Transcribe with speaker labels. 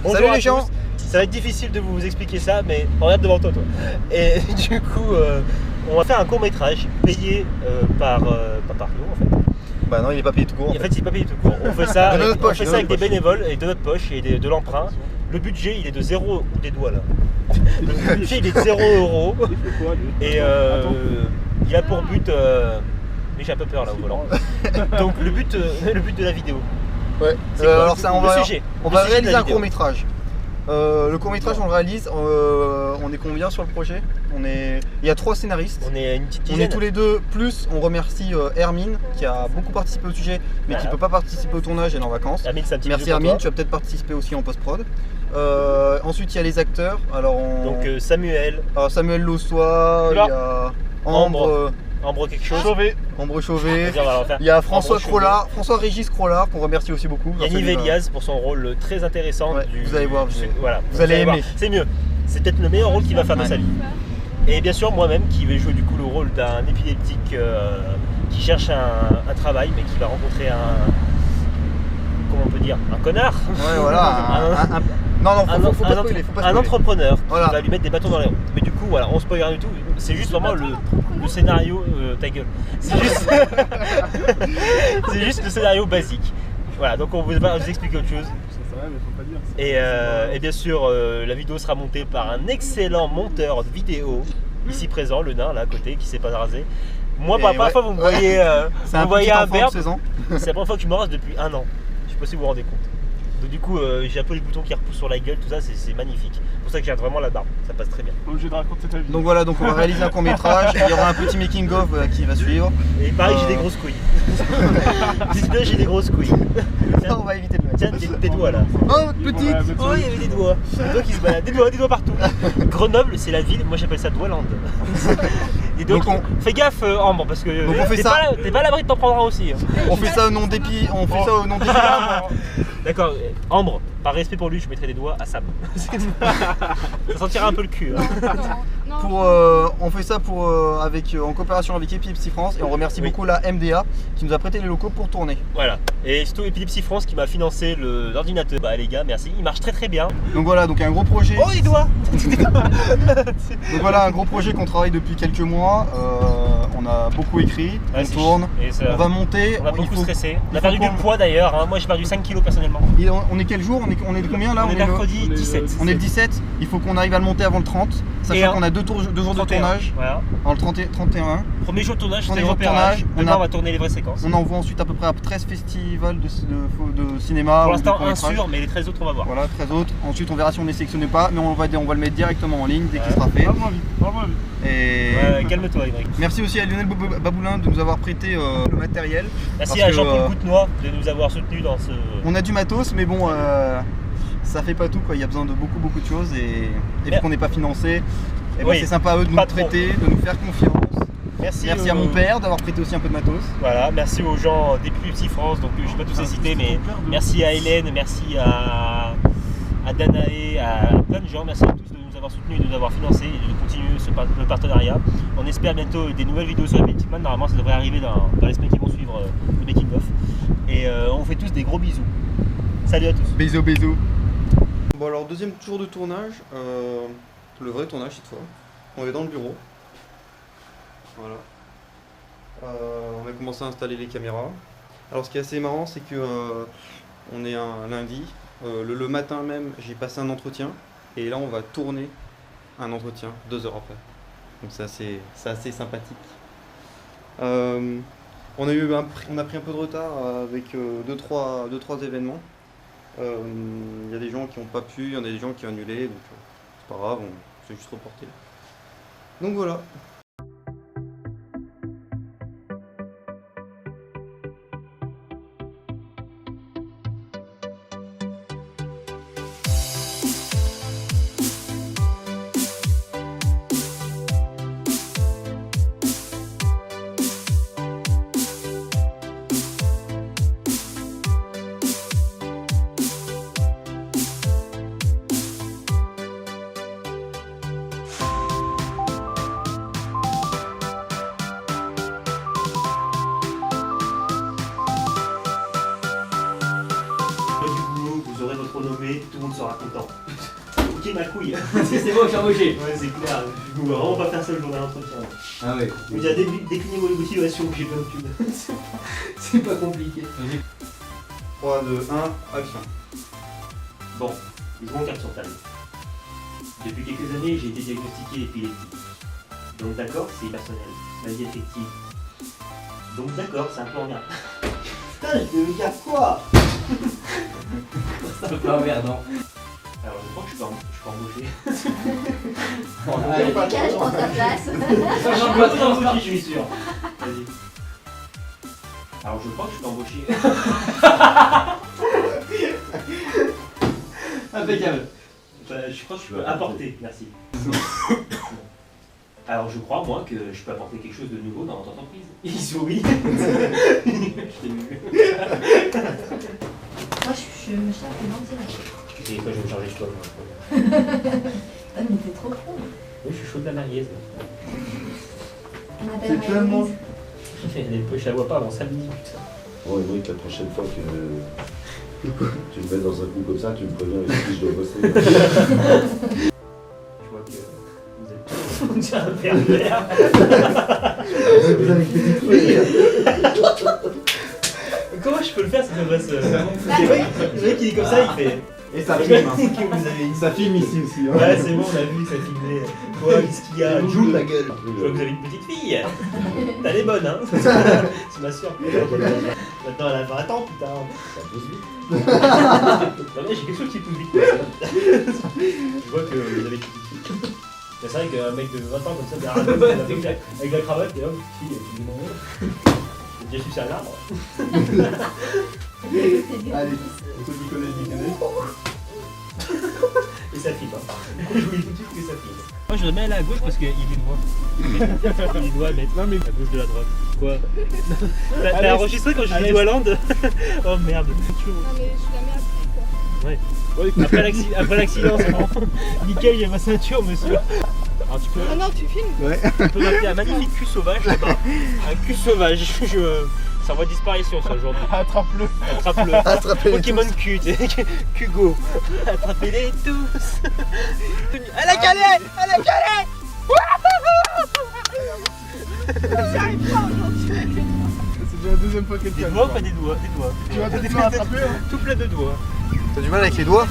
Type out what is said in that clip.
Speaker 1: Bonjour
Speaker 2: Salut
Speaker 1: à
Speaker 2: les gens.
Speaker 1: tous. Ça va être difficile de vous expliquer ça, mais regarde devant toi. Et du coup, on va faire un court métrage payé pas par nous en fait.
Speaker 2: Bah non, il est pas payé tout court.
Speaker 1: En fait, il n'est pas payé tout court. On fait ça,
Speaker 2: De notre poche,
Speaker 1: on fait
Speaker 2: de
Speaker 1: ça avec
Speaker 2: notre
Speaker 1: des
Speaker 2: poche.
Speaker 1: bénévoles et de notre poche et de l'emprunt. Le budget, il est de 0 ou des doigts là. Le budget, il est de 0 euros. Et il a pour but. Mais j'ai un peu peur là au volant. Donc le but de la vidéo.
Speaker 2: Ouais.
Speaker 1: C'est quoi
Speaker 2: Alors ça, on
Speaker 1: le
Speaker 2: va
Speaker 1: sujet.
Speaker 2: on
Speaker 1: Le
Speaker 2: va
Speaker 1: sujet de
Speaker 2: réaliser
Speaker 1: la
Speaker 2: un
Speaker 1: vidéo.
Speaker 2: court métrage. Le court métrage, on le réalise. On est combien sur le projet? Il y a 3 scénaristes.
Speaker 1: On est une petite
Speaker 2: On
Speaker 1: dizaine.
Speaker 2: est tous les deux, plus on remercie Hermine qui a beaucoup participé au sujet mais qui
Speaker 1: Voilà.
Speaker 2: peut pas participer au tournage, elle est en vacances.
Speaker 1: Hermine, c'est un petit
Speaker 2: Merci
Speaker 1: bisou pour
Speaker 2: Hermine,
Speaker 1: toi.
Speaker 2: tu vas peut-être participer aussi en post-prod. Ensuite il y a les acteurs. Alors,
Speaker 1: Donc Samuel,
Speaker 2: alors, Samuel Lossois, il y
Speaker 1: Là.
Speaker 2: a Ambre,
Speaker 1: Ambre quelque chose.
Speaker 2: Ambre Chauvet.
Speaker 1: Vas-y, on va le faire.
Speaker 2: Il y a François
Speaker 1: Ambre
Speaker 2: Crollard, François-Régis Crollard qu'on remercie aussi beaucoup.
Speaker 1: Yannick
Speaker 2: Celui-là.
Speaker 1: Véliaz pour son rôle très intéressant.
Speaker 2: Ouais, vous allez voir,
Speaker 1: voilà,
Speaker 2: vous allez aimer.
Speaker 1: C'est mieux. C'est peut-être le meilleur rôle qu'il va faire de sa vie. Et bien sûr, moi-même qui vais jouer du coup le rôle d'un épileptique qui cherche un travail mais qui va rencontrer comment on peut dire, un connard.
Speaker 2: Ouais, voilà. Non, faut pas spoiler, faut pas
Speaker 1: un
Speaker 2: spoiler.
Speaker 1: entrepreneur
Speaker 2: Voilà.
Speaker 1: qui va lui mettre des bâtons dans les roues. Mais du coup, voilà, on spoil rien du tout. C'est juste vraiment le scénario. Ta gueule. C'est juste, c'est juste le scénario basique. Voilà, donc on va vous expliquer autre chose. Et bien sûr, la vidéo sera montée par un excellent monteur de vidéo, ici présent, le nain là à côté, qui s'est pas rasé. Moi, pour la première fois, vous me voyez,
Speaker 2: C'est
Speaker 1: vous
Speaker 2: un
Speaker 1: voyez
Speaker 2: petit
Speaker 1: un
Speaker 2: enfant de
Speaker 1: verbe.
Speaker 2: 16 ans.
Speaker 1: C'est la première fois que je me rase depuis 1 an. Je sais pas si vous vous rendez compte. Donc du coup, j'ai un peu les boutons qui repoussent sur la gueule, tout ça, c'est magnifique. C'est pour ça que j'ai vraiment la barbe, ça passe très bien.
Speaker 3: Obligé de raconter ta vie.
Speaker 2: Donc voilà, donc on va réaliser un court métrage. Il y aura un petit making of qui va suivre.
Speaker 1: Et pareil, j'ai des grosses couilles. Dites-le, j'ai des grosses couilles.
Speaker 2: Ça, on va éviter de le
Speaker 1: Tiens,
Speaker 2: mettre.
Speaker 1: tes doigts là.
Speaker 2: Oh, petite.
Speaker 1: Oh, il y avait des doigts. Des doigts qui se baladent. Des doigts partout. Grenoble, c'est la ville, moi j'appelle ça Doualand. Des doigts
Speaker 2: Donc
Speaker 1: qui- Fais gaffe, Ambre, parce que
Speaker 2: Donc on fait
Speaker 1: t'es
Speaker 2: ça.
Speaker 1: pas à l'abri de t'en prendre un aussi. Hein.
Speaker 2: On fait ça au nom d'épi. On fait ça au nom d'épi.
Speaker 1: D'accord, Ambre, par respect pour lui, je mettrai des doigts à Sam. Ça sentira un peu le cul. Hein.
Speaker 2: On fait ça en coopération avec Epilepsy France et on remercie
Speaker 1: Oui.
Speaker 2: beaucoup la MDA qui nous a prêté les locaux pour tourner.
Speaker 1: Voilà. Et surtout Epilepsy France qui m'a financé l'ordinateur. Bah les gars, merci. Il marche très très bien.
Speaker 2: Donc voilà, donc un gros projet.
Speaker 1: Oh les doigts.
Speaker 2: Donc voilà, un gros projet qu'on travaille depuis quelques mois. On a beaucoup écrit,
Speaker 1: Ouais,
Speaker 2: on
Speaker 1: c'est
Speaker 2: tourne,
Speaker 1: et ça-
Speaker 2: on va monter.
Speaker 1: On a beaucoup stressé. On a
Speaker 2: il
Speaker 1: perdu
Speaker 2: faut
Speaker 1: du
Speaker 2: qu'on-
Speaker 1: poids d'ailleurs. Hein. Moi j'ai perdu 5 kilos personnellement.
Speaker 2: On est quel jour on est de combien là
Speaker 1: On est
Speaker 2: le-
Speaker 1: mercredi 17.
Speaker 2: On est le 17, il faut qu'on arrive à le monter avant le 30,
Speaker 1: Et
Speaker 2: sachant qu'on a deux jours de
Speaker 1: 31.
Speaker 2: tournage,
Speaker 1: Voilà.
Speaker 2: en le 30 31.
Speaker 1: Premier jour de tournage,
Speaker 2: Premier
Speaker 1: c'était le
Speaker 2: jour de
Speaker 1: repérage.
Speaker 2: tournage,
Speaker 1: Demain on va tourner les vraies séquences.
Speaker 2: On envoie ensuite à peu près à 13 festivals de cinéma.
Speaker 1: Pour
Speaker 2: ou de
Speaker 1: l'instant un
Speaker 2: court-métrage.
Speaker 1: sûr, mais les 13 autres on va voir.
Speaker 2: Voilà, 13 autres. Ensuite on verra si on est sélectionné ou pas, mais on va le mettre directement en ligne dès qu'il
Speaker 1: Ouais.
Speaker 2: sera fait.
Speaker 3: Parle-moi vite, parle-moi vite.
Speaker 2: Et
Speaker 1: Ouais, calme-toi Émeric.
Speaker 2: merci aussi à Lionel Baboulin de nous avoir prêté le matériel.
Speaker 1: Merci
Speaker 2: Parce
Speaker 1: à
Speaker 2: que,
Speaker 1: Jean-Paul Goutenois de nous avoir soutenus dans ce.
Speaker 2: On a du matos, mais bon, ça fait pas tout quoi. Il y a besoin de beaucoup de choses et vu
Speaker 1: Mais-
Speaker 2: qu'on n'est pas financé, et ben,
Speaker 1: Oui,
Speaker 2: c'est sympa à eux de nous
Speaker 1: pas trop.
Speaker 2: prêter, de nous faire confiance.
Speaker 1: Merci
Speaker 2: Merci à mon père d'avoir prêté aussi un peu de matos.
Speaker 1: Voilà, merci aux gens d'Epilepsy France, donc je ne vais pas tous les citer, mais merci à Hélène, merci à Danae, à plein de gens, merci à tous de nous avoir soutenus, de nous avoir financés et de continuer le partenariat. On espère bientôt des nouvelles vidéos sur Epileptic Man, normalement ça devrait arriver dans les semaines qui vont suivre le making of. Et on vous fait tous des gros bisous. Salut à tous.
Speaker 2: Bisous. Bon alors deuxième tour de tournage, le vrai tournage cette fois. On est dans le bureau. Voilà. On a commencé à installer les caméras. Alors ce qui est assez marrant c'est que on est un lundi. Le matin même j'ai passé un entretien et là on va tourner un entretien 2 heures après. Donc c'est assez sympathique. On a pris un peu de retard avec 2-3 événements. Il y a des gens qui n'ont pas pu, il y en a des gens qui ont annulé, donc c'est pas grave, on s'est juste reporté. Donc voilà.
Speaker 1: sera content. Ok ma couille. C'est bon, je suis embauché. Ouais, c'est clair. Je ne vais vraiment pas faire ça le jour d'un entretien.
Speaker 4: Ah ouais.
Speaker 1: Il a décliné vos motivations, j'ai plein de pubs. C'est pas compliqué.
Speaker 2: 3, 2, 1, action.
Speaker 1: Bon, jouons carte sur table. Depuis quelques années, j'ai été diagnostiqué épileptique. Donc d'accord, c'est personnel. Maladie affective. Donc d'accord, c'est un peu emmerdant. Putain, je vais me dire quoi?
Speaker 4: C'est un peu emmerdant.
Speaker 1: Alors je crois que je peux embaucher.
Speaker 4: Allez,
Speaker 5: Décalage, prends ta place.
Speaker 4: Sachant
Speaker 1: Je
Speaker 4: pas
Speaker 1: peux
Speaker 4: trop
Speaker 1: embaucher, je suis sûr. Vas-y. Alors je crois que je peux embaucher.
Speaker 4: impeccable.
Speaker 1: Je crois que je peux apporter, merci. Alors je crois moi que je peux apporter quelque chose de nouveau dans votre entreprise. Il sourit. Je t'ai vu.
Speaker 5: Moi, je me charge en direct.
Speaker 1: Et toi je vais me charger de toi. Moi.
Speaker 5: Ah, mais t'es trop con.
Speaker 1: Oui, je suis chaud de la merguez.
Speaker 5: On appelle
Speaker 2: tellement-
Speaker 1: Je la vois pas avant samedi, putain.
Speaker 6: Bon, Émeric, la prochaine fois que tu me mets dans un coup comme ça, tu me préviens avec qui je dois bosser.
Speaker 1: Je vois que vous êtes tous un pervers.
Speaker 2: Vous avez fait des filles.
Speaker 1: Comment je peux le faire si ça passe
Speaker 5: Bah,
Speaker 1: Le mec il est comme ça, il fait.
Speaker 2: Et ça filme.
Speaker 1: Que vous avez
Speaker 2: Ça filme ici aussi.
Speaker 1: Ouais, c'est bon, on a vu, ça filmait. Quoi, qu'est-ce qu'il y a
Speaker 2: Joue la gueule.
Speaker 1: Je vois que vous avez une petite fille. T'as les bonnes, hein. C'est ma soeur. Maintenant, elle a 20 ans, putain. Ça pousse vite. Non, mais j'ai quelque chose qui pousse vite. Je vois que vous avez une petite fille. Mais c'est vrai qu'un mec de 20 ans comme ça, derrière avec la cravate, et là, petite fille, tu lui demandes. J'ai déjà su ça à l'arbre.
Speaker 2: Allez, ceux qui connaissent, qui connaissent.
Speaker 1: Et ça file. Je vous dis tout de suite que ça file. Moi je le mets là à gauche parce qu'il y a des doigts. Il y a des doigts à mettre à gauche de la droite. Quoi? T'as enregistré quand j'ai dit Doigland? Oh merde.
Speaker 7: Non mais je la mets après quoi.
Speaker 1: Après l'accident, c'est bon. Nickel, il y a ma ceinture, monsieur. Alors tu peux,
Speaker 7: Ah non, tu filmes?
Speaker 1: tu peux m'appeler un magnifique cul sauvage là-bas. Un cul sauvage. C'est en voie de disparition ça aujourd'hui.
Speaker 3: Attrape-le.
Speaker 1: Attrape-le.
Speaker 2: Attrapez-les
Speaker 1: Pokémon cul, tu sais. Kugo. Attrapez-les tous. À la calée! À la calée!
Speaker 7: J'arrive pas aujourd'hui.
Speaker 3: C'est déjà la deuxième fois qu'elle
Speaker 1: Des
Speaker 3: fait.
Speaker 1: doigts ou pas des doigts? Des doigts.
Speaker 3: Tu vas te faire attraper hein.
Speaker 1: Tout plein de doigts.
Speaker 2: T'as du mal avec les doigts?